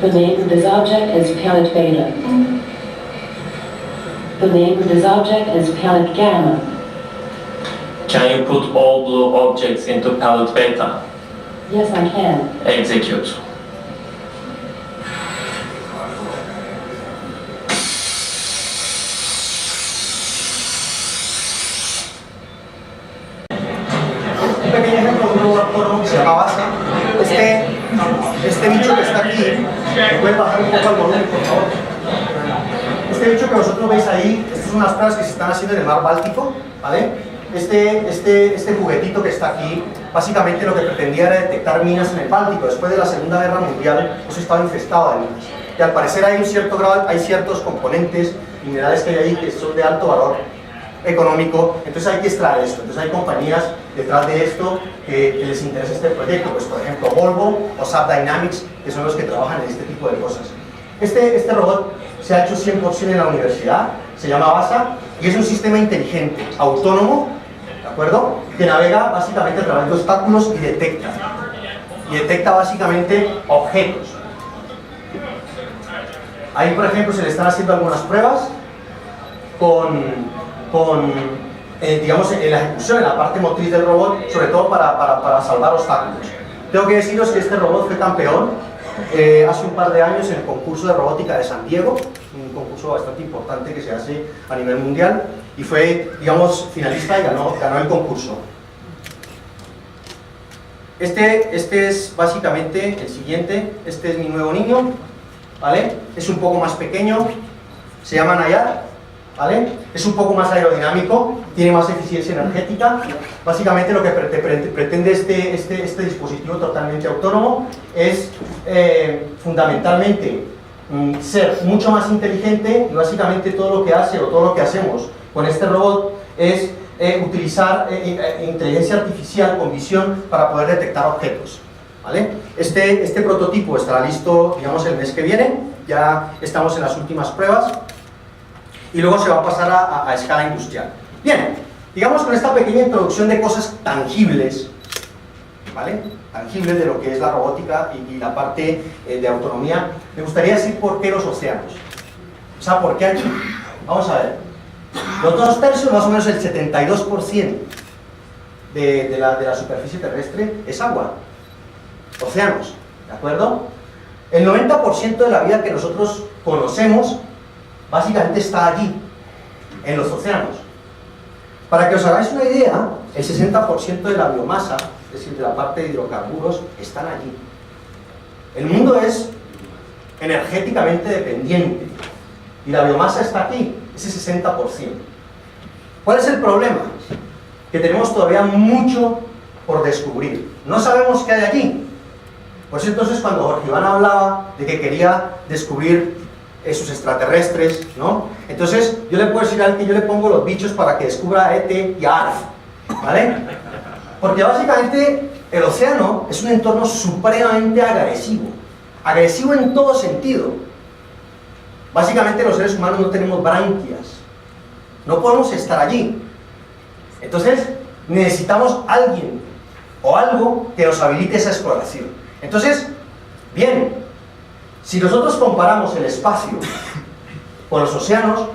The name of this object is planet Beta. The name of this object is planet Gamma. Can you put all blue objects into palette beta? Yes, I can. Execute. Un pequeño ejemplo de un robot autónomo que se llama Basa. Este bicho que está aquí, ¿me puede bajar un poco el volumen, por favor? Este bicho que vosotros veis ahí, estas son unas pruebas que se están haciendo en el mar Báltico, ¿vale? Este juguetito que está aquí, básicamente lo que pretendía era detectar minas en el Báltico. Después de la Segunda Guerra Mundial, eso estaba infestado de minas. Y al parecer hay un cierto grado, hay ciertos componentes, minerales que hay ahí que son de alto valor económico, entonces hay que extraer esto. Entonces hay compañías detrás de esto que les interesa este proyecto, pues por ejemplo Volvo o SAP Dynamics, que son los que trabajan en este tipo de cosas. Este robot se ha hecho 100% en la universidad, se llama Basa, y es un sistema inteligente, autónomo, ¿de acuerdo? Que navega básicamente a través de obstáculos y detecta básicamente objetos. Ahí, por ejemplo, se le están haciendo algunas pruebas digamos, en la ejecución, en la parte motriz del robot, sobre todo para salvar obstáculos. Tengo que deciros que este robot fue campeón hace un par de años en el concurso de robótica de San Diego, un concurso bastante importante que se hace a nivel mundial, y fue, digamos, finalista y ganó el concurso. Este es básicamente el siguiente. Este es mi nuevo niño, ¿vale? Es un poco más pequeño, se llama Nayar, ¿vale? Es un poco más aerodinámico, tiene más eficiencia energética. Básicamente lo que pretende este dispositivo totalmente autónomo es fundamentalmente ser mucho más inteligente, y básicamente todo lo que hace o todo lo que hacemos con este robot es utilizar inteligencia artificial con visión para poder detectar objetos, ¿vale? Este prototipo estará listo, digamos, el mes que viene. Ya estamos en las últimas pruebas y luego se va a pasar a escala industrial. Bien, digamos, con esta pequeña introducción de cosas tangibles, ¿vale? Tangibles de lo que es la robótica y la parte de autonomía, me gustaría decir por qué los océanos. O sea, ¿por qué aquí? Vamos a ver. Los 2/3, más o menos el 72% de la superficie terrestre es agua. Océanos, ¿de acuerdo? El 90% de la vida que nosotros conocemos básicamente está allí, en los océanos. Para que os hagáis una idea, el 60% de la biomasa, es decir, de la parte de hidrocarburos, están allí. El mundo es energéticamente dependiente y la biomasa está aquí, ese 60%. ¿Cuál es el problema? Que tenemos todavía mucho por descubrir. No sabemos qué hay allí. Por eso entonces cuando Jorge Iván hablaba de que quería descubrir sus extraterrestres, ¿no? Entonces yo le puedo decir a él que yo le pongo los bichos para que descubra a ET y a ARF, ¿vale? Porque básicamente el océano es un entorno supremamente agresivo en todo sentido. Básicamente los seres humanos no tenemos branquias, no podemos estar allí. Entonces necesitamos alguien o algo que nos habilite esa exploración. Entonces, bien, si nosotros comparamos el espacio con los océanos,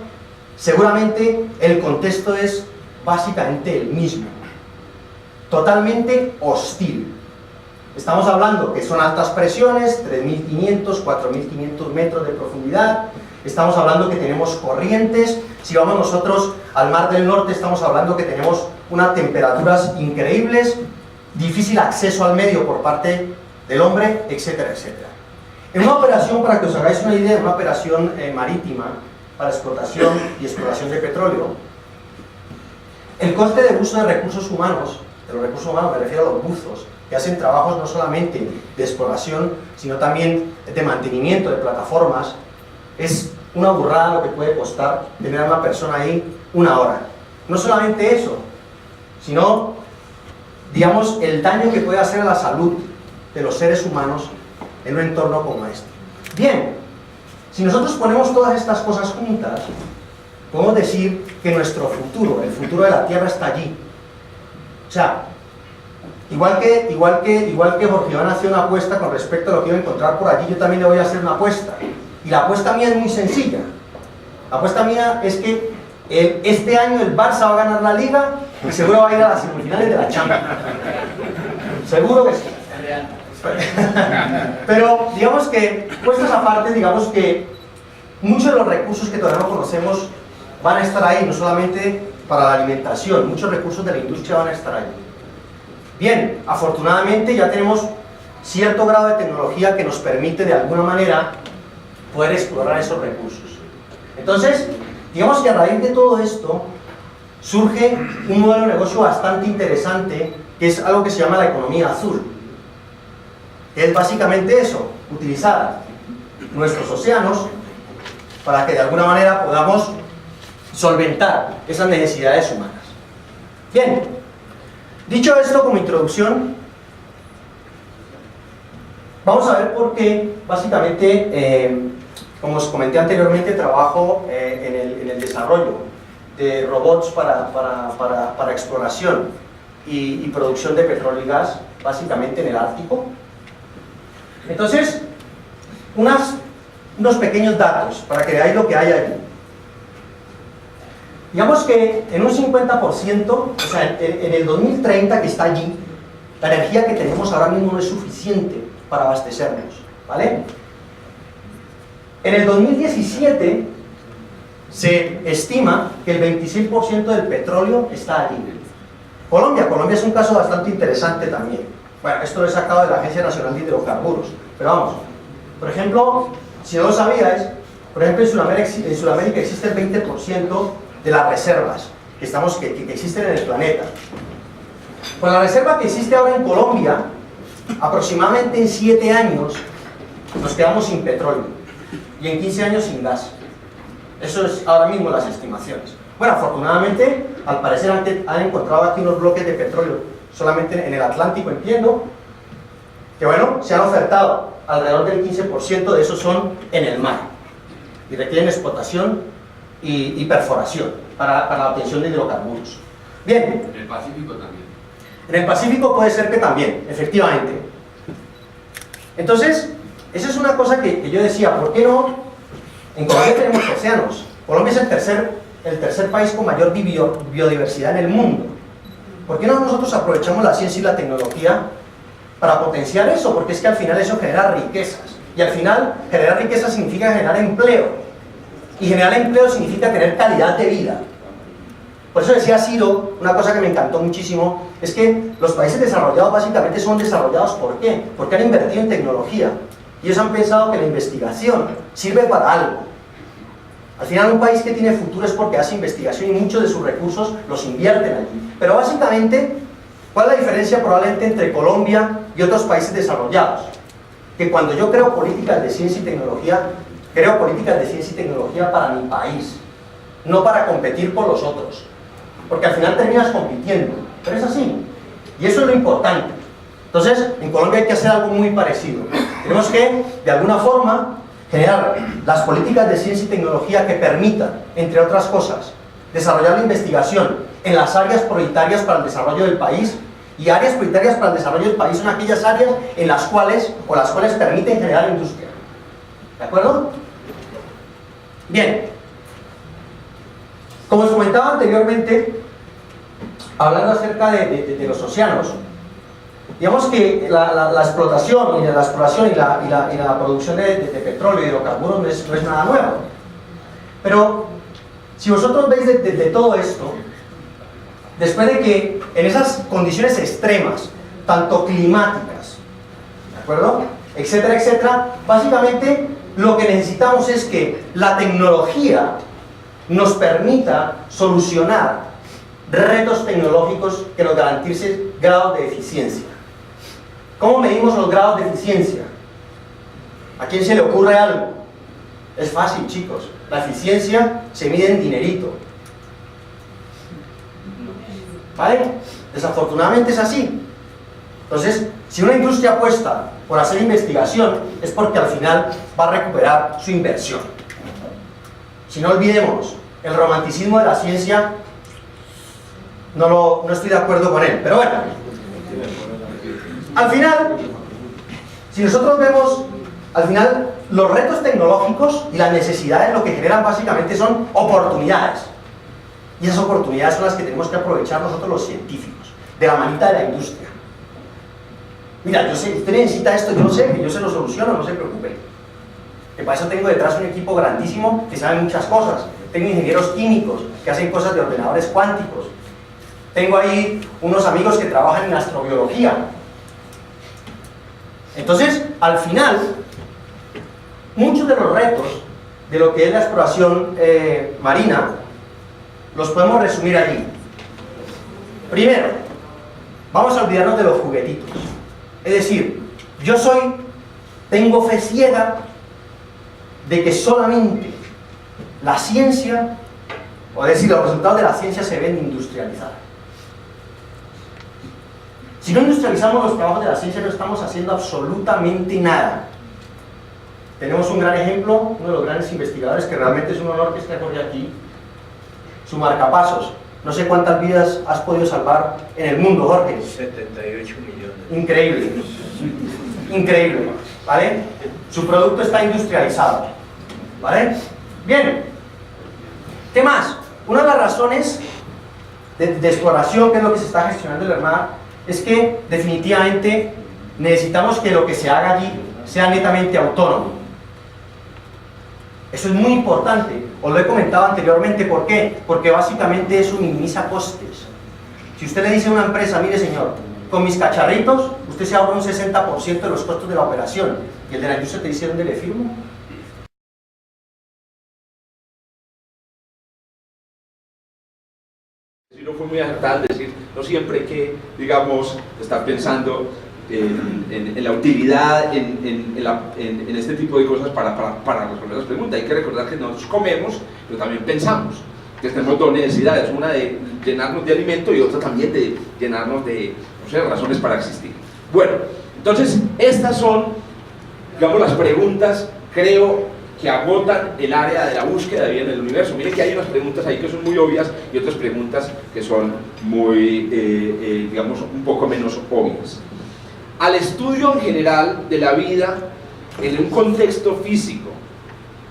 seguramente el contexto es básicamente el mismo, totalmente hostil. Estamos hablando que son altas presiones, 3.500, 4.500 metros de profundidad. Estamos hablando que tenemos corrientes. Si vamos nosotros al Mar del Norte, estamos hablando que tenemos unas temperaturas increíbles, difícil acceso al medio por parte del hombre, etcétera, etcétera. En una operación, para que os hagáis una idea, una operación marítima para explotación y exploración de petróleo, el coste de uso de recursos humanos, me refiero a los buzos, que hacen trabajos no solamente de exploración, sino también de mantenimiento de plataformas, es una burrada lo que puede costar tener a una persona ahí una hora. No solamente eso, sino, digamos, el daño que puede hacer a la salud de los seres humanos en un entorno como este. Bien, si nosotros ponemos todas estas cosas juntas, podemos decir que nuestro futuro, el futuro de la Tierra, está allí. O sea, igual que Jorge Iván hacía una apuesta con respecto a lo que iba a encontrar por allí, yo también le voy a hacer una apuesta. Y la apuesta mía es muy sencilla. La apuesta mía es que este año el Barça va a ganar la Liga y seguro va a ir a las semifinales de la Champions. Seguro que sí. Pero digamos que, puestas aparte, digamos que muchos de los recursos que todavía no conocemos van a estar ahí, no solamente para la alimentación, muchos recursos de la industria van a estar ahí. Bien, afortunadamente ya tenemos cierto grado de tecnología que nos permite de alguna manera poder explorar esos recursos. Entonces, digamos que a raíz de todo esto surge un modelo de negocio bastante interesante, que es algo que se llama la economía azul. Es básicamente eso, utilizar nuestros océanos para que de alguna manera podamos solventar esas necesidades humanas. Bien, dicho esto como introducción, vamos a ver por qué, básicamente, como os comenté anteriormente, trabajo en el desarrollo de robots para exploración y producción de petróleo y gas, básicamente en el Ártico. Entonces, unos pequeños datos para que veáis lo que hay allí. Digamos que en un 50%, o sea, en el 2030 que está allí, la energía que tenemos ahora mismo no es suficiente para abastecernos, ¿vale? En el 2017 se estima que el 26% del petróleo está allí. Colombia es un caso bastante interesante también. Bueno, esto lo he sacado de la Agencia Nacional de Hidrocarburos, pero vamos, por ejemplo, si no lo sabíais, por ejemplo en Sudamérica existe el 20% de las reservas que existen en el planeta. Pues la reserva que existe ahora en Colombia, aproximadamente en 7 años nos quedamos sin petróleo y en 15 años sin gas. Eso es ahora mismo las estimaciones. Bueno, afortunadamente, al parecer han encontrado aquí unos bloques de petróleo solamente en el Atlántico, entiendo, que bueno, se han ofertado alrededor del 15% de esos son en el mar y requieren explotación y perforación para la obtención de hidrocarburos. Bien. En el Pacífico también. En el Pacífico puede ser que también, efectivamente. Entonces, esa es una cosa que yo decía, ¿por qué no? En Colombia tenemos océanos. Colombia es el tercer país con mayor biodiversidad en el mundo. ¿Por qué no nosotros aprovechamos la ciencia y la tecnología para potenciar eso? Porque es que al final eso genera riquezas. Y al final, generar riquezas significa generar empleo. Y generar empleo significa tener calidad de vida. Por eso decía Ciro, una cosa que me encantó muchísimo, es que los países desarrollados básicamente son desarrollados ¿por qué? Porque han invertido en tecnología. Y ellos han pensado que la investigación sirve para algo. Al final un país que tiene futuro es porque hace investigación y muchos de sus recursos los invierten allí. Pero básicamente, ¿cuál es la diferencia probablemente entre Colombia y otros países desarrollados? Que cuando yo creo políticas de ciencia y tecnología, creo políticas de ciencia y tecnología para mi país, no para competir por los otros. Porque al final terminas compitiendo, pero es así. Y eso es lo importante. Entonces, en Colombia hay que hacer algo muy parecido. Tenemos que, de alguna forma, generar las políticas de ciencia y tecnología que permitan, entre otras cosas, desarrollar la investigación en las áreas prioritarias para el desarrollo del país. Y áreas prioritarias para el desarrollo del país son aquellas áreas en las cuales permiten generar industria. ¿De acuerdo? Bien. Como os comentaba anteriormente, hablando acerca de los océanos, digamos que la explotación y la producción de petróleo y hidrocarburos no es nada nuevo. Pero si vosotros veis de todo esto, después de que en esas condiciones extremas, tanto climáticas, ¿de acuerdo? Etcétera, etcétera, básicamente lo que necesitamos es que la tecnología nos permita solucionar retos tecnológicos que nos garanticen grados de eficiencia. ¿Cómo medimos los grados de eficiencia? ¿A quién se le ocurre algo? Es fácil, chicos. La eficiencia se mide en dinerito. ¿Vale? Desafortunadamente es así. Entonces, si una industria apuesta por hacer investigación, es porque al final va a recuperar su inversión. Si no olvidemos, el romanticismo de la ciencia no estoy de acuerdo con él, pero bueno. Al final, si nosotros vemos, al final, los retos tecnológicos y las necesidades lo que generan básicamente son oportunidades. Y esas oportunidades son las que tenemos que aprovechar nosotros los científicos, de la manita de la industria. Mira, yo sé, usted necesita esto, yo sé que yo se lo soluciono, no se preocupe. Que para eso tengo detrás un equipo grandísimo que sabe muchas cosas. Tengo ingenieros químicos que hacen cosas de ordenadores cuánticos. Tengo ahí unos amigos que trabajan en astrobiología. Entonces, al final, muchos de los retos de lo que es la exploración marina los podemos resumir allí. Primero, vamos a olvidarnos de los juguetitos. Es decir, tengo fe ciega de que solamente la ciencia, o decir, los resultados de la ciencia se ven industrializados. Si no industrializamos los trabajos de la ciencia, no estamos haciendo absolutamente nada. Tenemos un gran ejemplo, uno de los grandes investigadores, que realmente es un honor que esté Jorge aquí, su marcapasos. No sé cuántas vidas has podido salvar en el mundo, Jorge. 78 millones. Increíble, increíble, ¿vale? Su producto está industrializado, ¿vale? Bien, ¿qué más? Una de las razones de exploración, que es lo que se está gestionando en el mar, es que definitivamente necesitamos que lo que se haga allí sea netamente autónomo. Eso es muy importante, os lo he comentado anteriormente. ¿Por qué? Porque básicamente eso minimiza costes. Si usted le dice a una empresa, mire señor, con mis cacharritos, usted se ahorra un 60% de los costos de la operación, y el de la industria te dice, ¿dónde le firmo? Sí, no fue muy acertado decir, no siempre hay que, digamos, estar pensando en la utilidad, en este tipo de cosas para resolver las preguntas. Hay que recordar que nosotros comemos, pero también pensamos, que tenemos dos necesidades, una de llenarnos de alimento y otra también de llenarnos de, no sé, razones para existir. Bueno, entonces estas son, digamos, las preguntas, creo, que agotan el área de la búsqueda de vida en el universo. Miren que hay unas preguntas ahí que son muy obvias y otras preguntas que son muy, digamos, un poco menos obvias. Al estudio en general de la vida en un contexto físico,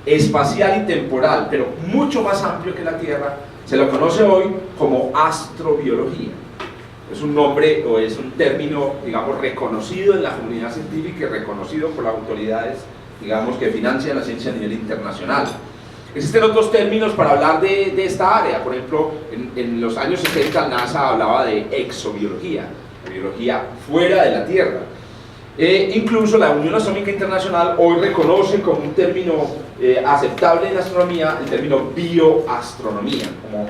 espacial y temporal, pero mucho más amplio que la Tierra, se lo conoce hoy como astrobiología. Es un nombre o es un término, digamos, reconocido en la comunidad científica y reconocido por las autoridades, digamos, que financian la ciencia a nivel internacional. Existen otros términos para hablar de esta área. Por ejemplo, en los años 60 NASA hablaba de exobiología, la biología fuera de la Tierra. Incluso la Unión Astronómica Internacional hoy reconoce como un término aceptable en la astronomía el término bioastronomía, como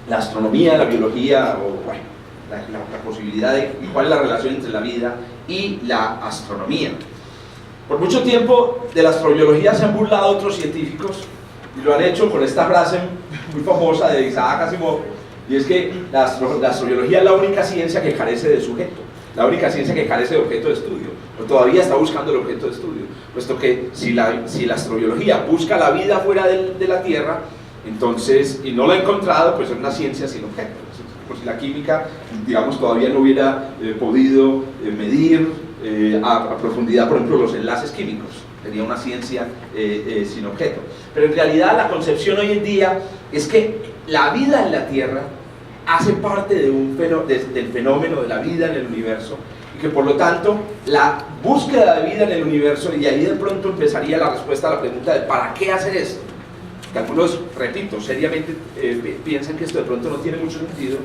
la astronomía, la biología, o bueno, la posibilidad de cuál es la relación entre la vida y la astronomía. Por mucho tiempo de la astrobiología se han burlado otros científicos y lo han hecho con esta frase muy famosa de Isaac Asimov, y es que la astrobiología es la única ciencia que carece de sujeto, la única ciencia que carece de objeto de estudio, pero todavía está buscando el objeto de estudio, puesto que si la astrobiología busca la vida fuera de la Tierra, entonces, y no la ha encontrado, pues es una ciencia sin objeto. Por si la química, digamos, todavía no hubiera podido medir a profundidad, por ejemplo, los enlaces químicos, sería una ciencia sin objeto. Pero en realidad la concepción hoy en día es que la vida en la Tierra hace parte del fenómeno de la vida en el universo, y que por lo tanto la búsqueda de vida en el universo, y ahí de pronto empezaría la respuesta a la pregunta de ¿para qué hacer esto? Que algunos, repito, seriamente piensan que esto de pronto no tiene mucho sentido.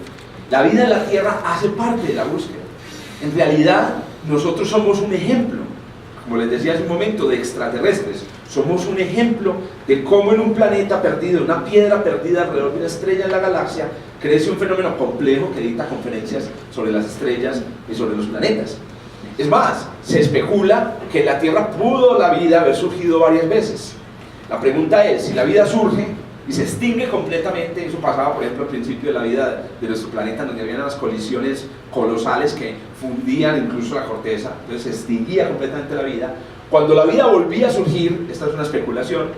La vida en la Tierra hace parte de la búsqueda. En realidad, nosotros somos un ejemplo, como les decía hace un momento, de extraterrestres. Somos un ejemplo de cómo en un planeta perdido, una piedra perdida alrededor de una estrella en la galaxia, crece un fenómeno complejo que dicta conferencias sobre las estrellas y sobre los planetas. Es más, se especula que en la Tierra pudo la vida haber surgido varias veces. La pregunta es, si la vida surge y se extingue completamente, eso pasaba por ejemplo al principio de la vida de nuestro planeta, donde había unas colisiones colosales que fundían incluso la corteza, entonces se extinguía completamente la vida. Cuando la vida volvía a surgir, esta es una especulación,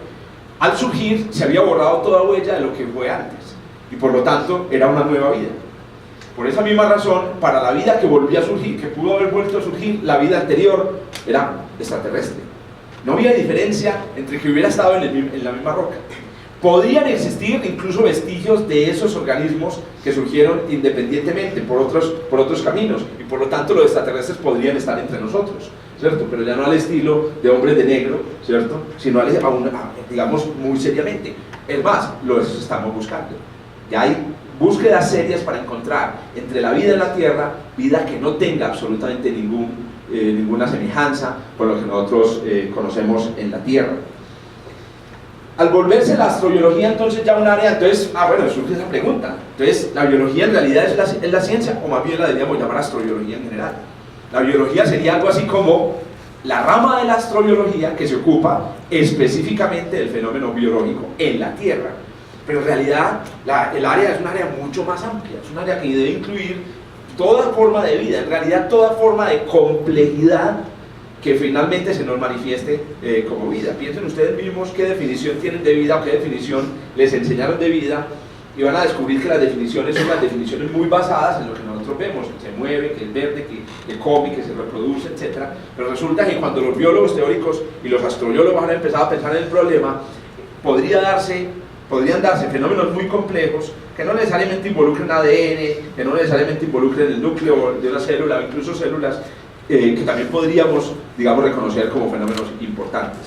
al surgir se había borrado toda huella de lo que fue antes, y por lo tanto era una nueva vida. Por esa misma razón, para la vida que volvió a surgir, que pudo haber vuelto a surgir, la vida anterior era extraterrestre. No había diferencia entre que hubiera estado en la misma roca. Podrían existir incluso vestigios de esos organismos que surgieron independientemente por otros caminos, y por lo tanto los extraterrestres podrían estar entre nosotros, ¿cierto? Pero ya no al estilo de hombres de negro, ¿cierto? Sino digamos muy seriamente. Es más, los estamos buscando. Ya hay búsquedas serias para encontrar entre la vida en la Tierra, vida que no tenga absolutamente ninguna semejanza con lo que nosotros conocemos en la Tierra. Al volverse la astrobiología entonces ya un área, entonces, bueno, surge esa pregunta. Entonces, ¿la biología en realidad es la ciencia, o más bien la deberíamos llamar astrobiología en general? La biología sería algo así como la rama de la astrobiología que se ocupa específicamente del fenómeno biológico en la Tierra. Pero en realidad el área es un área mucho más amplia, es un área que debe incluir toda forma de vida, en realidad toda forma de complejidad que finalmente se nos manifieste como vida. Piensen ustedes mismos qué definición tienen de vida o qué definición les enseñaron de vida, y van a descubrir que las definiciones son las definiciones muy basadas en lo que nosotros vemos, que se mueve, que es verde, que come, que se reproduce, etc. Pero resulta que cuando los biólogos teóricos y los astrobiólogos han empezado a pensar en el problema, podrían darse fenómenos muy complejos que no necesariamente involucren ADN, que no necesariamente involucren el núcleo de una célula, o incluso células que también podríamos, digamos, reconocer como fenómenos importantes.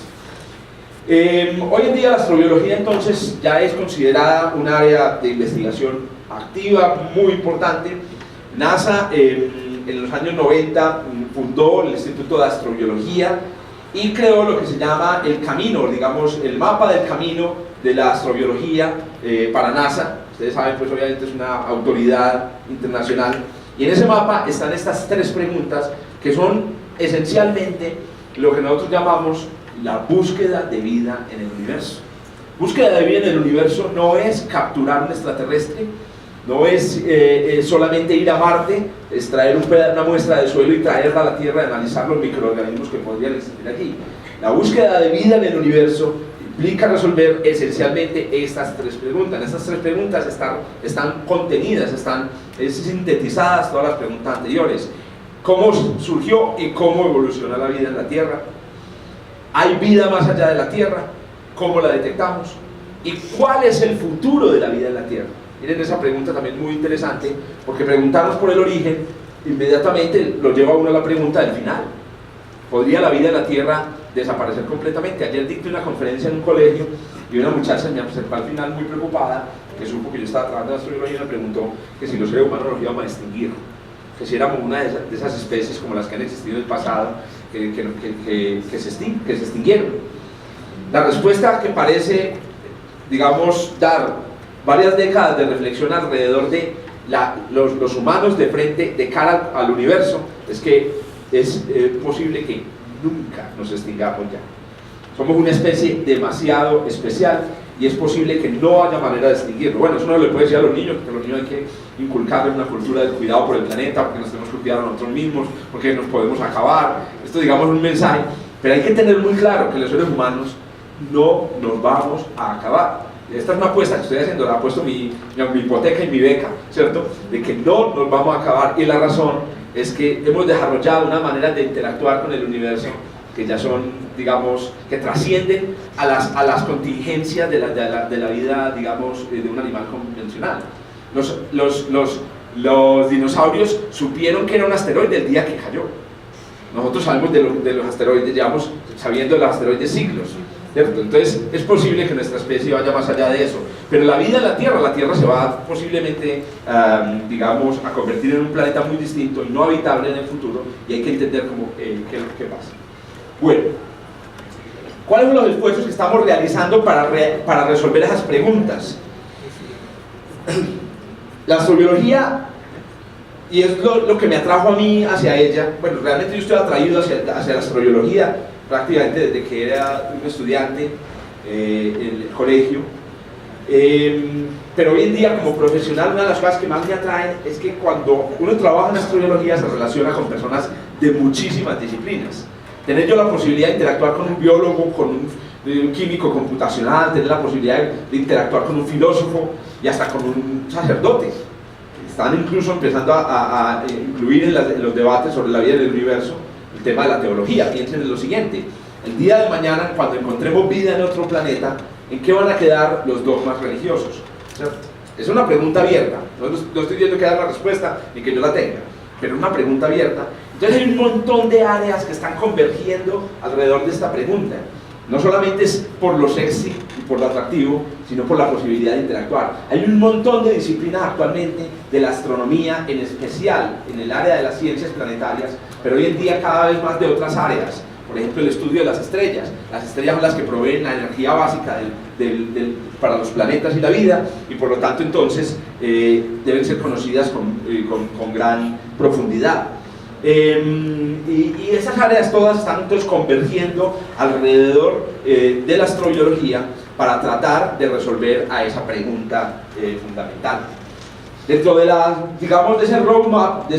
Hoy en día la astrobiología entonces ya es considerada un área de investigación activa, muy importante. NASA en los años 90 fundó el Instituto de Astrobiología y creó lo que se llama el camino, digamos, el mapa del camino de la astrobiología para NASA. Ustedes saben, pues obviamente es una autoridad internacional, y en ese mapa están estas tres preguntas que son esencialmente lo que nosotros llamamos la búsqueda de vida en el universo. Búsqueda de vida en el universo no es capturar un extraterrestre, no es solamente ir a Marte, extraer una muestra de suelo y traerla a la Tierra y analizar los microorganismos que podrían existir allí. La búsqueda de vida en el universo implica resolver esencialmente estas tres preguntas. Estas tres preguntas están contenidas, están sintetizadas todas las preguntas anteriores. ¿Cómo surgió y cómo evoluciona la vida en la Tierra? ¿Hay vida más allá de la Tierra? ¿Cómo la detectamos? ¿Y cuál es el futuro de la vida en la Tierra? Miren, esa pregunta también muy interesante, porque preguntarnos por el origen inmediatamente lo lleva a uno a la pregunta del final. ¿Podría la vida en la Tierra desaparecer completamente? Ayer dicté una conferencia en un colegio y una muchacha me observó al final muy preocupada, que supo que yo estaba trabajando en astrobiología, y me preguntó que si los seres humanos los íbamos a extinguir, que si éramos una de esas especies como las que han existido en el pasado, que se extinguieron. La respuesta que parece, digamos, dar varias décadas de reflexión alrededor de los humanos de cara al universo, es que es posible que nunca nos extingamos ya. Somos una especie demasiado especial y es posible que no haya manera de extinguirlo. Bueno, eso no le puede decir a los niños, porque a los niños hay que inculcarles una cultura del cuidado por el planeta, porque nos tenemos que cuidar a nosotros mismos, porque nos podemos acabar. Esto, digamos, es un mensaje, pero hay que tener muy claro que los seres humanos no nos vamos a acabar. Esta es una apuesta que estoy haciendo, la he puesto mi hipoteca y mi beca, ¿cierto? De que no nos vamos a acabar, y la razón es que hemos desarrollado una manera de interactuar con el universo que ya son, digamos, que trascienden a las contingencias de la vida, digamos, de un animal convencional. Los dinosaurios supieron que era un asteroide el día que cayó. Nosotros sabemos de los asteroides, llevamos sabiendo de los asteroides siglos, ¿cierto? Entonces es posible que nuestra especie vaya más allá de eso, pero la vida en la Tierra se va posiblemente, digamos, a convertir en un planeta muy distinto y no habitable en el futuro, y hay que entender qué pasa. Bueno, ¿cuáles son los esfuerzos que estamos realizando para resolver esas preguntas? La astrobiología, y es lo que me atrajo a mí hacia ella, bueno, realmente yo estoy atraído hacia la astrobiología prácticamente desde que era un estudiante en el colegio, pero hoy en día como profesional una de las cosas que más me atraen es que cuando uno trabaja en astrobiología se relaciona con personas de muchísimas disciplinas. Tener yo la posibilidad de interactuar con un biólogo, con un químico computacional, tener la posibilidad de interactuar con un filósofo y hasta con un sacerdote. están incluso empezando a incluir en los debates sobre la vida del universo el tema de la teología. Piensen en lo siguiente: el día de mañana, cuando encontremos vida en otro planeta, ¿en qué van a quedar los dogmas religiosos? ¿Cierto? Es una pregunta abierta, no estoy diciendo que haya la respuesta ni que yo la tenga, pero es una pregunta abierta. Entonces hay un montón de áreas que están convergiendo alrededor de esta pregunta. No solamente es por lo sexy y por lo atractivo, sino por la posibilidad de interactuar. Hay un montón de disciplinas actualmente de la astronomía, en especial en el área de las ciencias planetarias, pero hoy en día cada vez más de otras áreas. Por ejemplo, el estudio de las estrellas. Las estrellas son las que proveen la energía básica para los planetas y la vida, y por lo tanto entonces deben ser conocidas con gran profundidad. Y esas áreas todas están entonces convergiendo alrededor de la astrobiología para tratar de resolver a esa pregunta fundamental. Dentro de digamos, de ese roadmap, de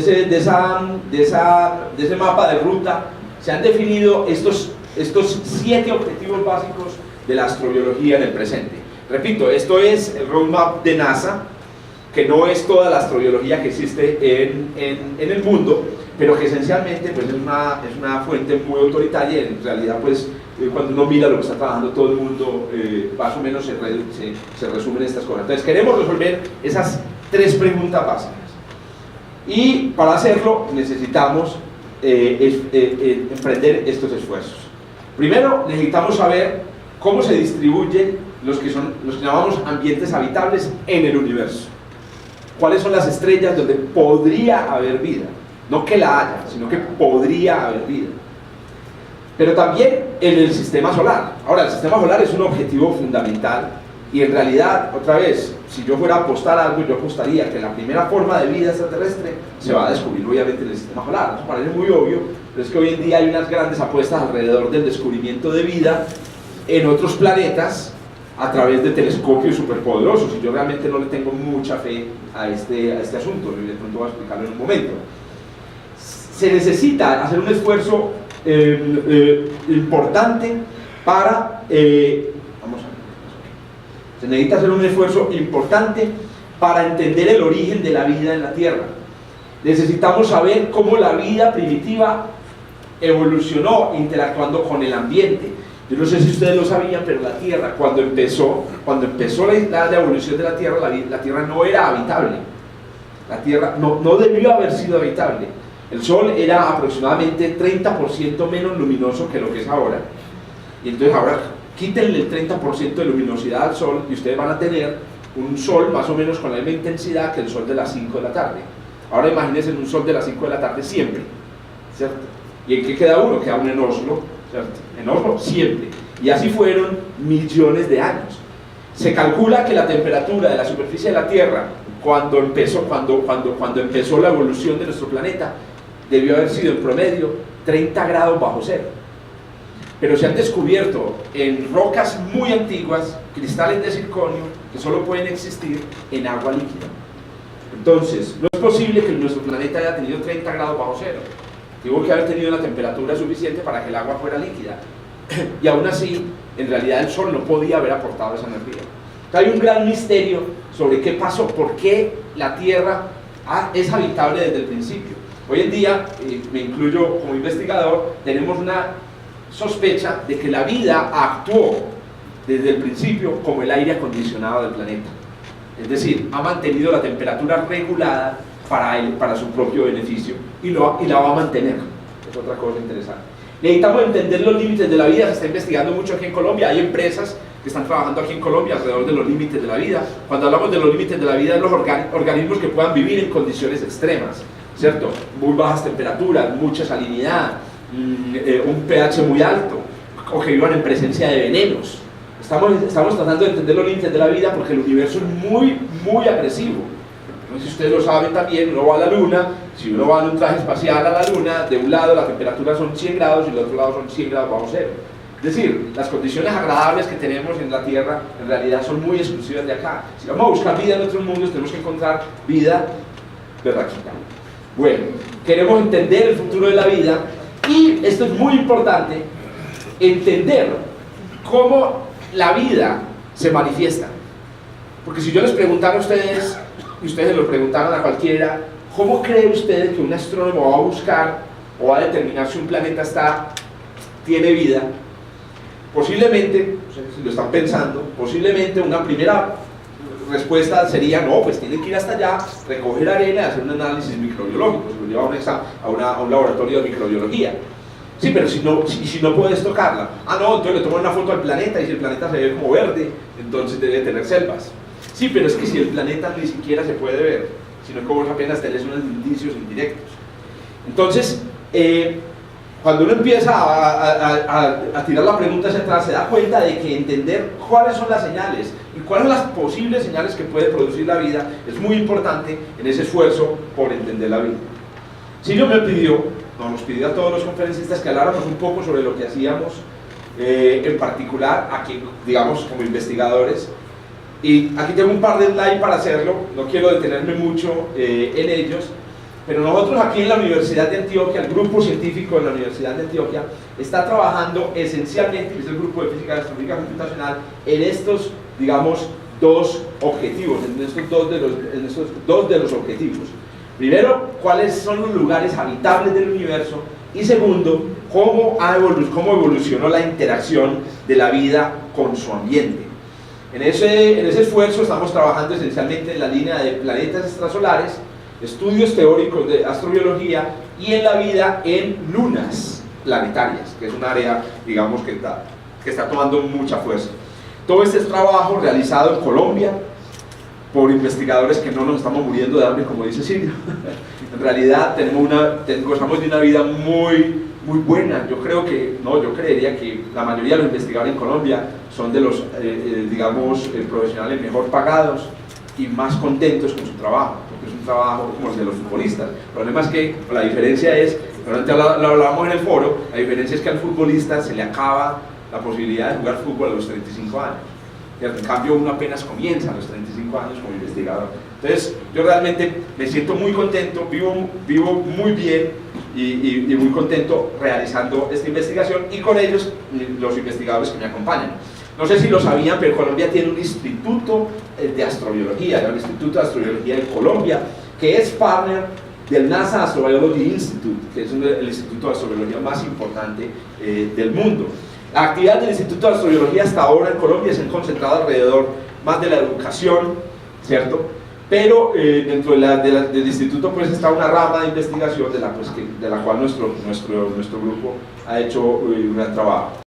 ese mapa de ruta, se han definido estos 7 objetivos básicos de la astrobiología en el presente. Repito, esto es el roadmap de NASA, que no es toda la astrobiología que existe en el mundo, pero que esencialmente pues, es una fuente muy autoritaria, y en realidad pues, cuando uno mira lo que está trabajando todo el mundo, más o menos se resumen estas cosas. Entonces queremos resolver esas 3 preguntas básicas, y para hacerlo necesitamos emprender estos esfuerzos. Primero necesitamos saber cómo se distribuyen los que llamamos ambientes habitables en el universo. ¿Cuáles son las estrellas donde podría haber vida? No que la haya, sino que podría haber vida. Pero también en el sistema solar. Ahora, el sistema solar es un objetivo fundamental, y en realidad, otra vez, si yo fuera a apostar algo, yo apostaría que la primera forma de vida extraterrestre se va a descubrir obviamente en el sistema solar. Eso parece muy obvio, pero es que hoy en día hay unas grandes apuestas alrededor del descubrimiento de vida en otros planetas a través de telescopios superpoderosos, y yo realmente no le tengo mucha fe a este asunto, y de pronto voy a explicarlo en un momento. Se necesita hacer un esfuerzo importante para se necesita hacer un esfuerzo importante para entender el origen de la vida en la Tierra. Necesitamos saber cómo la vida primitiva evolucionó interactuando con el ambiente. Yo no sé si ustedes lo sabían, pero la Tierra, cuando empezó la evolución de la Tierra no era habitable. La Tierra no debió haber sido habitable. El Sol era aproximadamente 30% menos luminoso que lo que es ahora. Y entonces ahora quítenle el 30% de luminosidad al Sol y ustedes van a tener un Sol más o menos con la misma intensidad que el Sol de las 5 de la tarde. Ahora imagínense un Sol de las 5 de la tarde siempre, ¿cierto? ¿Y en qué queda uno? Queda uno en Oslo, ¿cierto? En Oslo siempre. Y así fueron millones de años. Se calcula que la temperatura de la superficie de la Tierra cuando empezó la evolución de nuestro planeta debió haber sido en promedio 30 grados bajo cero. Pero se han descubierto en rocas muy antiguas cristales de circonio que solo pueden existir en agua líquida. Entonces, no es posible que nuestro planeta haya tenido 30 grados bajo cero. Tuvo que haber tenido la temperatura suficiente para que el agua fuera líquida. Y aún así, en realidad el Sol no podía haber aportado esa energía. Entonces, hay un gran misterio sobre qué pasó, por qué la Tierra es habitable desde el principio. Hoy en día, me incluyo como investigador, tenemos una sospecha de que la vida actuó desde el principio como el aire acondicionado del planeta. Es decir, ha mantenido la temperatura regulada para su propio beneficio, y la va a mantener. Es otra cosa interesante. Necesitamos entender los límites de la vida. Se está investigando mucho aquí en Colombia. Hay empresas que están trabajando aquí en Colombia alrededor de los límites de la vida. Cuando hablamos de los límites de la vida, es los organismos que puedan vivir en condiciones extremas, ¿cierto? Muy bajas temperaturas, mucha salinidad, un pH muy alto, o que vivan en presencia de venenos. Estamos tratando de entender los límites de la vida porque el universo es muy, muy agresivo. No sé si ustedes lo saben también, uno va a la Luna, si uno va en un traje espacial a la Luna, de un lado la temperatura son 100 grados y del otro lado son 100 grados bajo cero. Es decir, las condiciones agradables que tenemos en la Tierra en realidad son muy exclusivas de acá. Si vamos a buscar vida en otros mundos, tenemos que encontrar vida berraquita. Bueno, queremos entender el futuro de la vida, y esto es muy importante, entender cómo la vida se manifiesta. Porque si yo les preguntara a ustedes y ustedes se lo preguntaron a cualquiera, ¿cómo cree usted que un astrónomo va a buscar o va a determinar si un planeta tiene vida? Posiblemente, no sé si lo están pensando, posiblemente una primera respuesta sería, no, pues tienen que ir hasta allá, recoger arena y hacer un análisis microbiológico, se lo lleva a un laboratorio de microbiología. Sí, pero si no puedes tocarla, no, entonces le toman una foto al planeta y si el planeta se ve como verde, entonces debe tener selvas. Sí, pero es que si el planeta ni siquiera se puede ver, sino que vos apenas tenés unos indicios indirectos. Entonces, cuando uno empieza a tirar la pregunta hacia atrás, se da cuenta de que entender cuáles son las señales y cuáles son las posibles señales que puede producir la vida es muy importante en ese esfuerzo por entender la vida. Silvio nos pidió a todos los conferencistas que habláramos un poco sobre lo que hacíamos, en particular aquí, digamos, como investigadores. Y aquí tengo un par de slides para hacerlo, no quiero detenerme mucho en ellos, pero nosotros aquí en la Universidad de Antioquia, el grupo científico de la Universidad de Antioquia, está trabajando esencialmente, que es el grupo de física astronómica computacional, en estos, digamos, dos objetivos, en estos dos de los objetivos. Primero, cuáles son los lugares habitables del universo, y segundo, cómo evolucionó la interacción de la vida con su ambiente. En ese esfuerzo estamos trabajando esencialmente en la línea de planetas extrasolares, estudios teóricos de astrobiología y en la vida en lunas planetarias, que es un área, digamos, que está tomando mucha fuerza. Todo este trabajo realizado en Colombia por investigadores que no nos estamos muriendo de hambre, como dice Silvio. En realidad gozamos de una vida muy buena. Yo creería que la mayoría de los investigadores en Colombia son de los, digamos, profesionales mejor pagados y más contentos con su trabajo, porque es un trabajo como el de los futbolistas. El problema es que la diferencia es, durante lo hablábamos en el foro, la diferencia es que al futbolista se le acaba la posibilidad de jugar fútbol a los 35 años. En cambio, uno apenas comienza a los 35 años como investigador. Entonces, yo realmente me siento muy contento, vivo muy bien y muy contento realizando esta investigación y con ellos los investigadores que me acompañan. No sé si lo sabían, pero Colombia tiene un instituto de astrobiología, el Instituto de Astrobiología de Colombia, que es partner del NASA Astrobiology Institute, que es el instituto de astrobiología más importante del mundo. La actividad del Instituto de Astrobiología hasta ahora en Colombia se ha concentrado alrededor más de la educación, ¿cierto? Pero dentro del instituto pues está una rama de investigación de la cual nuestro grupo ha hecho un gran trabajo.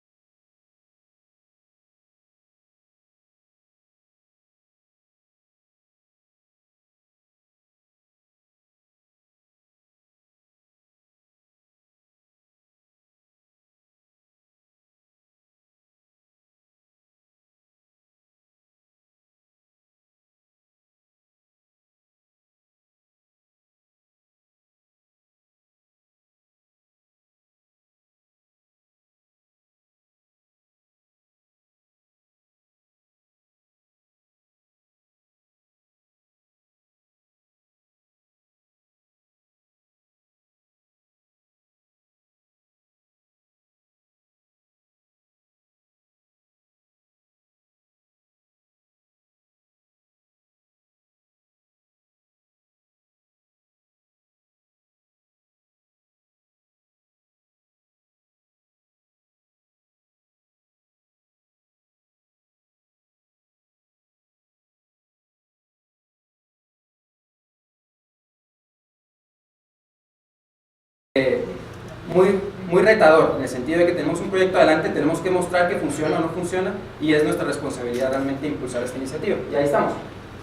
Muy retador, en el sentido de que tenemos un proyecto adelante, tenemos que mostrar que funciona o no funciona, y es nuestra responsabilidad realmente impulsar esta iniciativa. Y ahí estamos,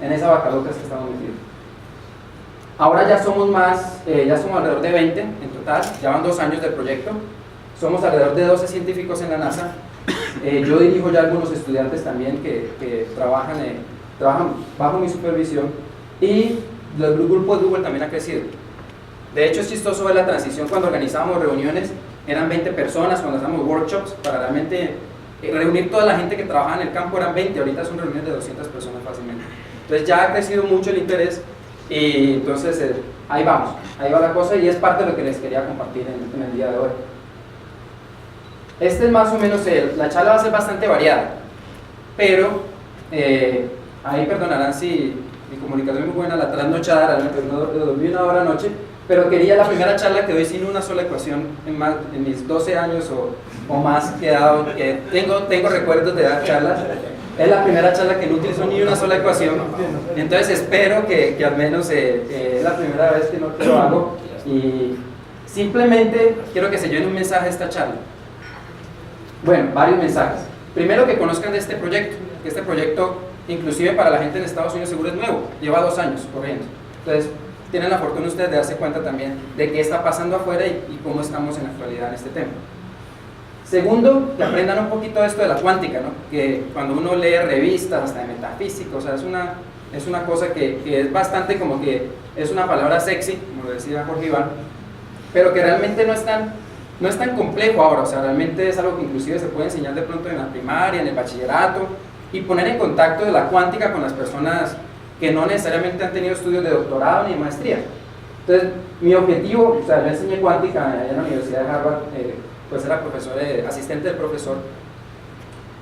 en esa vaca loca que estamos metidos. Ahora ya somos ya somos alrededor de 20 en total, ya van 2 años del proyecto, somos alrededor de 12 científicos en la NASA. Yo dirijo ya algunos estudiantes también que trabajan bajo mi supervisión, y el grupo de Google también ha crecido. De hecho, es chistoso ver la transición. Cuando organizábamos reuniones eran 20 personas, cuando hacíamos workshops para realmente reunir toda la gente que trabajaba en el campo eran 20, ahorita son reuniones de 200 personas fácilmente. Entonces ya ha crecido mucho el interés, y entonces ahí vamos, ahí va la cosa, y es parte de lo que les quería compartir en el día de hoy. Este es más o menos la charla va a ser bastante variada, pero ahí perdonarán si mi comunicación es muy buena, la trasnochada, realmente no dormí una hora anoche, pero quería la primera charla que doy sin una sola ecuación en mis 12 años o más que he dado, que tengo recuerdos de dar charlas. Es la primera charla que no utilizo ni una sola ecuación, entonces espero que al menos es la primera vez que no lo hago, y simplemente quiero que se lleven un mensaje de esta charla. Bueno, varios mensajes. Primero, que conozcan de este proyecto, que este proyecto, inclusive para la gente en Estados Unidos, seguro es nuevo, lleva 2 años corriendo. Entonces, tienen la fortuna ustedes de darse cuenta también de qué está pasando afuera y cómo estamos en la actualidad en este tema. Segundo, que aprendan un poquito de esto de la cuántica, ¿no? Que cuando uno lee revistas, hasta de metafísica, o sea, es una cosa que es bastante como que es una palabra sexy, como lo decía Jorge Iván, pero que realmente no es tan complejo ahora, o sea, realmente es algo que inclusive se puede enseñar de pronto en la primaria, en el bachillerato, y poner en contacto de la cuántica con las personas que no necesariamente han tenido estudios de doctorado ni de maestría. Entonces, mi objetivo, o sea, yo enseñé cuántica allá en la Universidad de Harvard, pues era asistente del profesor,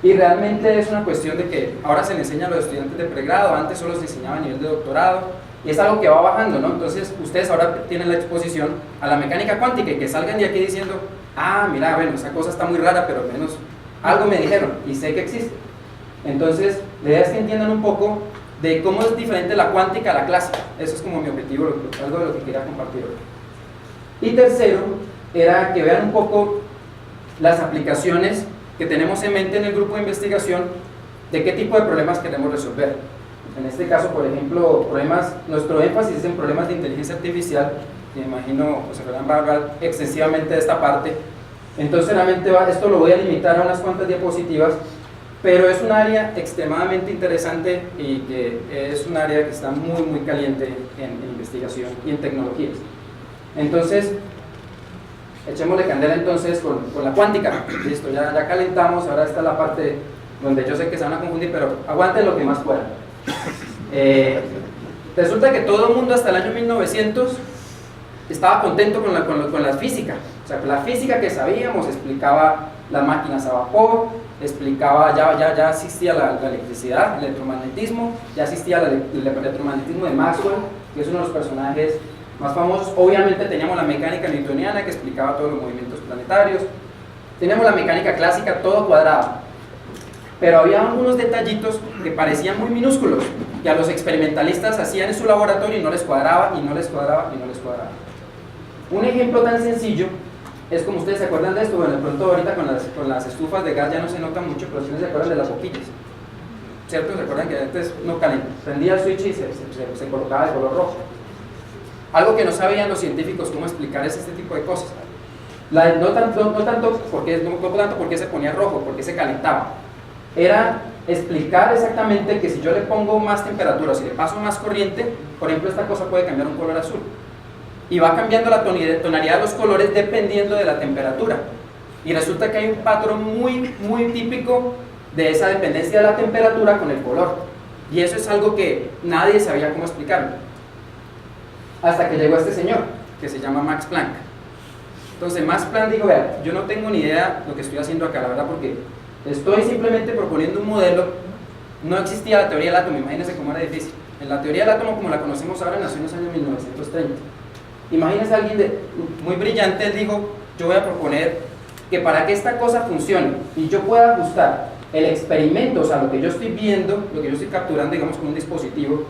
y realmente es una cuestión de que ahora se le enseña a los estudiantes de pregrado, antes solo se enseñaba a nivel de doctorado, y es algo que va bajando, ¿no? Entonces ustedes ahora tienen la exposición a la mecánica cuántica, y que salgan de aquí diciendo, ah, mira, bueno, esa cosa está muy rara, pero al menos algo me dijeron, y sé que existe. Entonces, la idea es que entiendan un poco de cómo es diferente la cuántica a la clásica. Eso es como mi objetivo, algo de lo que quería compartir hoy. Y tercero, era que vean un poco las aplicaciones que tenemos en mente en el grupo de investigación, de qué tipo de problemas queremos resolver. En este caso, por ejemplo, nuestro énfasis es en problemas de inteligencia artificial, que me imagino José Fernando va a hablar extensivamente de esta parte. Entonces realmente esto lo voy a limitar a unas cuantas diapositivas, pero es un área extremadamente interesante y que es un área que está muy muy caliente en investigación y en tecnologías. Entonces, echémosle candela entonces con la cuántica. Listo, ya calentamos, ahora está la parte donde yo sé que se van a confundir, pero aguanten lo que más puedan. Resulta que todo el mundo hasta el año 1900 estaba contento con la física. O sea, la física que sabíamos explicaba las máquinas a vapor, explicaba, ya existía la electricidad, el electromagnetismo, ya existía el electromagnetismo de Maxwell, que es uno de los personajes más famosos. Obviamente teníamos la mecánica newtoniana, que explicaba todos los movimientos planetarios, teníamos la mecánica clásica, todo cuadrado, pero había algunos detallitos que parecían muy minúsculos, que a los experimentalistas hacían en su laboratorio y no les cuadraba, y no les cuadraba, y no les cuadraba. Un ejemplo tan sencillo es, como ustedes se acuerdan de esto, bueno, de pronto ahorita con las estufas de gas ya no se nota mucho, pero si no se acuerdan de las boquillas, ¿cierto? ¿Se acuerdan que antes no calentaba? Prendía el switch y se colocaba de color rojo. Algo que no sabían los científicos cómo explicar es este tipo de cosas. No tanto porque se ponía rojo, porque se calentaba. Era explicar exactamente que si yo le pongo más temperatura, si le paso más corriente, por ejemplo, esta cosa puede cambiar un color azul. Y va cambiando la tonalidad de los colores dependiendo de la temperatura. Y resulta que hay un patrón muy, muy típico de esa dependencia de la temperatura con el color. Y eso es algo que nadie sabía cómo explicarlo. Hasta que llegó este señor, que se llama Max Planck. Entonces Max Planck dijo, vea, yo no tengo ni idea lo que estoy haciendo acá, la verdad, porque estoy simplemente proponiendo un modelo. No existía la teoría del átomo, imagínense cómo era difícil. En la teoría del átomo, como la conocemos ahora, nació en los años 1930. Imagínense a alguien muy brillante, él dijo, yo voy a proponer que para que esta cosa funcione y yo pueda ajustar el experimento, o sea, lo que yo estoy viendo, lo que yo estoy capturando, digamos, con un dispositivo,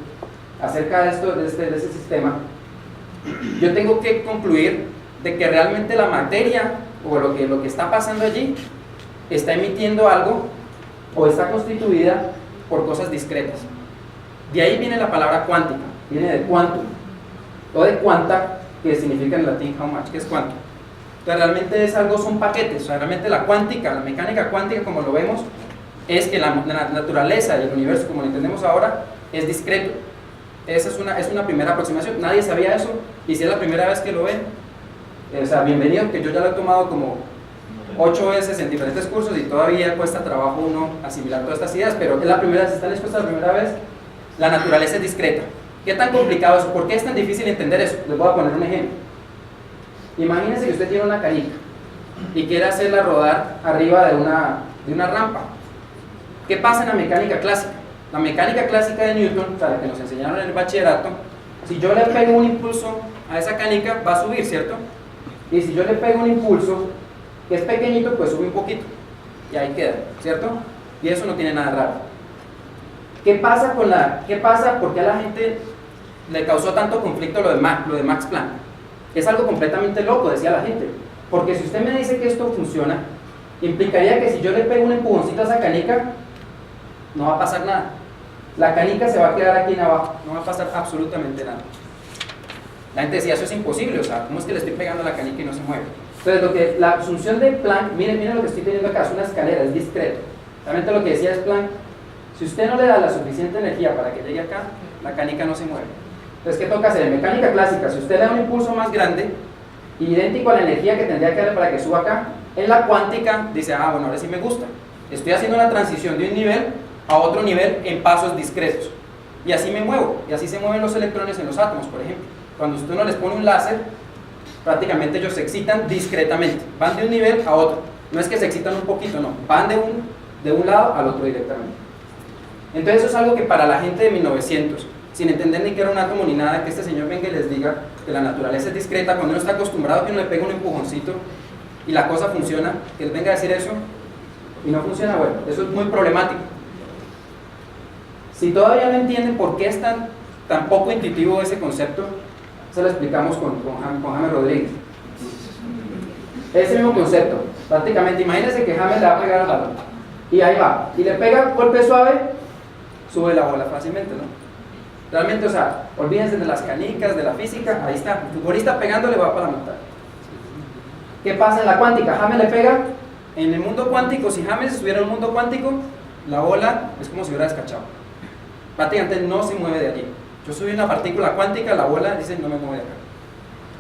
acerca de esto, de ese sistema, yo tengo que concluir de que realmente la materia, o lo que está pasando allí, está emitiendo algo, o está constituida por cosas discretas. De ahí viene la palabra cuántica, viene de quantum, o de quanta, que significa en latín how much, que es cuánto. Entonces realmente es algo, son paquetes, o sea, realmente la cuántica, la mecánica cuántica como lo vemos, es que la naturaleza del universo como lo entendemos ahora es discreto. Esa es una primera aproximación, nadie sabía eso, y si es la primera vez que lo ven, o sea, bienvenido, que yo ya lo he tomado como 8 veces en diferentes cursos y todavía cuesta trabajo uno asimilar todas estas ideas, pero es la primera vez, si están expuestos la primera vez, la naturaleza es discreta. ¿Qué tan complicado es eso? ¿Por qué es tan difícil entender eso? Les voy a poner un ejemplo. Imagínense que usted tiene una canica y quiere hacerla rodar arriba de una rampa. ¿Qué pasa en la mecánica clásica? La mecánica clásica de Newton, o sea, la que nos enseñaron en el bachillerato, si yo le pego un impulso a esa canica, va a subir, ¿cierto? Y si yo le pego un impulso que es pequeñito, pues sube un poquito. Y ahí queda, ¿cierto? Y eso no tiene nada raro. ¿Qué pasa por qué a la gente le causó tanto conflicto lo de Max Planck? Es algo completamente loco, decía la gente. Porque si usted me dice que esto funciona, implicaría que si yo le pego un empujoncito a esa canica, no va a pasar nada. La canica se va a quedar aquí en abajo, no va a pasar absolutamente nada. La gente decía, eso es imposible, o sea, ¿cómo es que le estoy pegando a la canica y no se mueve? Entonces, la asunción de Planck, miren lo que estoy teniendo acá, es una escalera, es discreto. Realmente lo que decía es Planck, si usted no le da la suficiente energía para que llegue acá, la canica no se mueve. Entonces, ¿qué toca hacer? En mecánica clásica, si usted le da un impulso más grande, idéntico a la energía que tendría que darle para que suba acá, en la cuántica dice, bueno, ahora sí me gusta. Estoy haciendo una transición de un nivel a otro nivel en pasos discretos. Y así me muevo, y así se mueven los electrones en los átomos, por ejemplo. Cuando usted no les pone un láser, prácticamente ellos se excitan discretamente, van de un nivel a otro. No es que se excitan un poquito, no, van de un lado al otro directamente. Entonces eso es algo que para la gente de 1900, sin entender ni que era un átomo ni nada, que este señor venga y les diga que la naturaleza es discreta, cuando uno está acostumbrado a que uno le pega un empujoncito y la cosa funciona, que él venga a decir eso y no funciona, bueno, eso es muy problemático. Si todavía no entienden por qué es tan poco intuitivo ese concepto, se lo explicamos con James Rodríguez. Ese mismo concepto, prácticamente, imagínense que James le va a pegar al balón, y ahí va, y le pega golpe suave, sube la bola fácilmente, ¿no? Realmente, o sea, olvídense de las canicas, de la física, ahí está, el futbolista pegándole va para la montaña. ¿Qué pasa en la cuántica? James le pega, en el mundo cuántico, si James estuviera en el mundo cuántico, la bola es como si hubiera descachado. Prácticamente no se mueve de allí. Yo soy una partícula cuántica, la bola dice no me mueve de acá.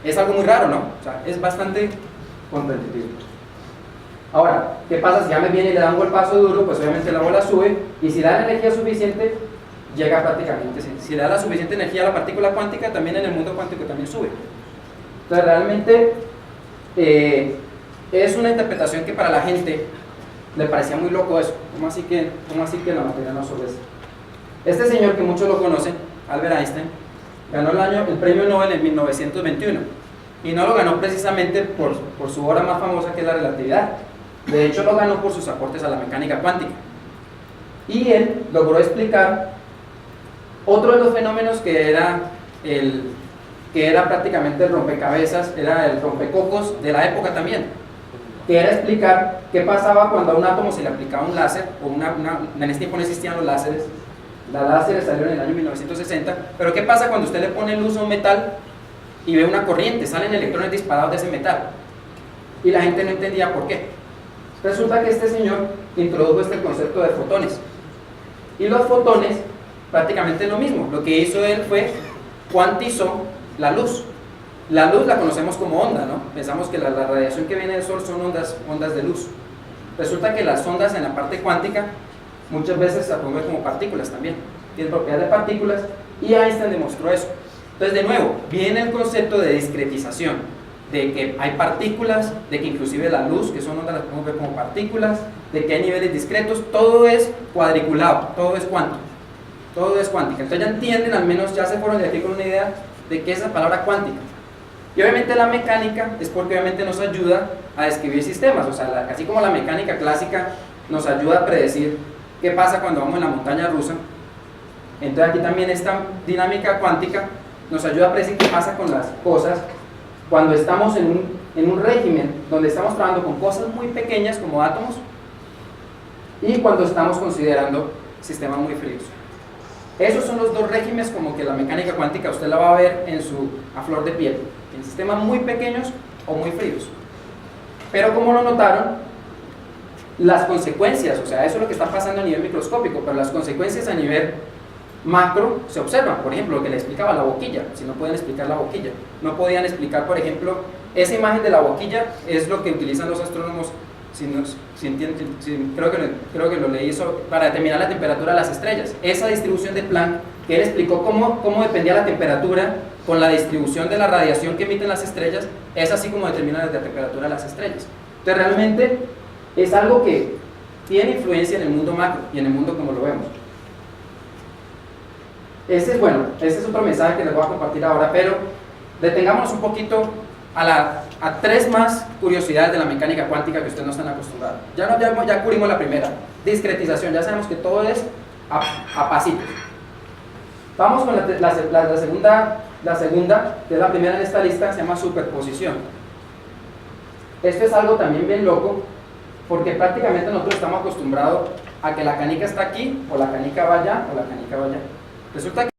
Es algo muy raro, ¿no? O sea, es bastante contraintuitivo. Ahora, ¿qué pasa si James viene y le da un golpazo duro? Pues obviamente la bola sube, y si da la energía suficiente, llega prácticamente. Si le da la suficiente energía a la partícula cuántica, también en el mundo cuántico también sube. Entonces realmente es una interpretación que para la gente le parecía muy loco eso. ¿Cómo así que la materia no sube eso? Este señor, que muchos lo conocen, Albert Einstein, ganó el premio Nobel en 1921, y no lo ganó precisamente por su obra más famosa, que es la relatividad. De hecho lo ganó por sus aportes a la mecánica cuántica, y él logró explicar otro de los fenómenos que era prácticamente el rompecabezas, era el rompecocos de la época también, que era explicar qué pasaba cuando a un átomo se le aplicaba un láser, en ese tiempo no existían los láseres. La láser salió en el año 1960, pero ¿qué pasa cuando usted le pone luz a un metal y ve una corriente? Salen electrones disparados de ese metal, y la gente no entendía por qué. Resulta que este señor introdujo este concepto de fotones, y los fotones prácticamente lo mismo. Lo que hizo él fue cuantizó la luz. La luz la conocemos como onda, ¿no? Pensamos que la radiación que viene del sol son ondas de luz. Resulta que las ondas en la parte cuántica muchas veces se asumen como partículas también, tienen propiedades de partículas, y Einstein demostró eso. Entonces, de nuevo, viene el concepto de discretización, de que hay partículas, de que inclusive la luz, que son ondas, las podemos ver como partículas, de que hay niveles discretos, todo es cuadriculado, todo es cuántico, todo es cuántica. Entonces ya entienden, al menos ya se fueron de aquí con una idea de qué es la palabra cuántica. Y obviamente la mecánica es porque obviamente nos ayuda a describir sistemas, o sea, así como la mecánica clásica nos ayuda a predecir qué pasa cuando vamos en la montaña rusa, entonces aquí también esta dinámica cuántica nos ayuda a predecir qué pasa con las cosas cuando estamos en un régimen donde estamos trabajando con cosas muy pequeñas como átomos, y cuando estamos considerando sistemas muy fríos. Esos son los dos regímenes como que la mecánica cuántica usted la va a ver a flor de piel, en sistemas muy pequeños o muy fríos. Pero como lo notaron, las consecuencias, o sea, eso es lo que está pasando a nivel microscópico, pero las consecuencias a nivel macro se observan. Por ejemplo, lo que le explicaba la boquilla, si no pueden explicar la boquilla, no podían explicar, por ejemplo, esa imagen de la boquilla es lo que utilizan los astrónomos, creo que lo leí eso, para determinar la temperatura de las estrellas. Esa distribución de Planck, que él explicó cómo dependía la temperatura con la distribución de la radiación que emiten las estrellas, es así como determina la temperatura de las estrellas. Entonces realmente es algo que tiene influencia en el mundo macro y en el mundo como lo vemos. Ese es bueno, ese es otro mensaje que les voy a compartir ahora, pero detengámonos un poquito a tres más curiosidades de la mecánica cuántica que ustedes no están acostumbrados. Ya cubrimos la primera, discretización, ya sabemos que todo es a pasitos. Vamos con la segunda, que es la primera en esta lista, se llama superposición. Esto es algo también bien loco, porque prácticamente nosotros estamos acostumbrados a que la canica está aquí, o la canica va allá, o la canica va allá. Resulta que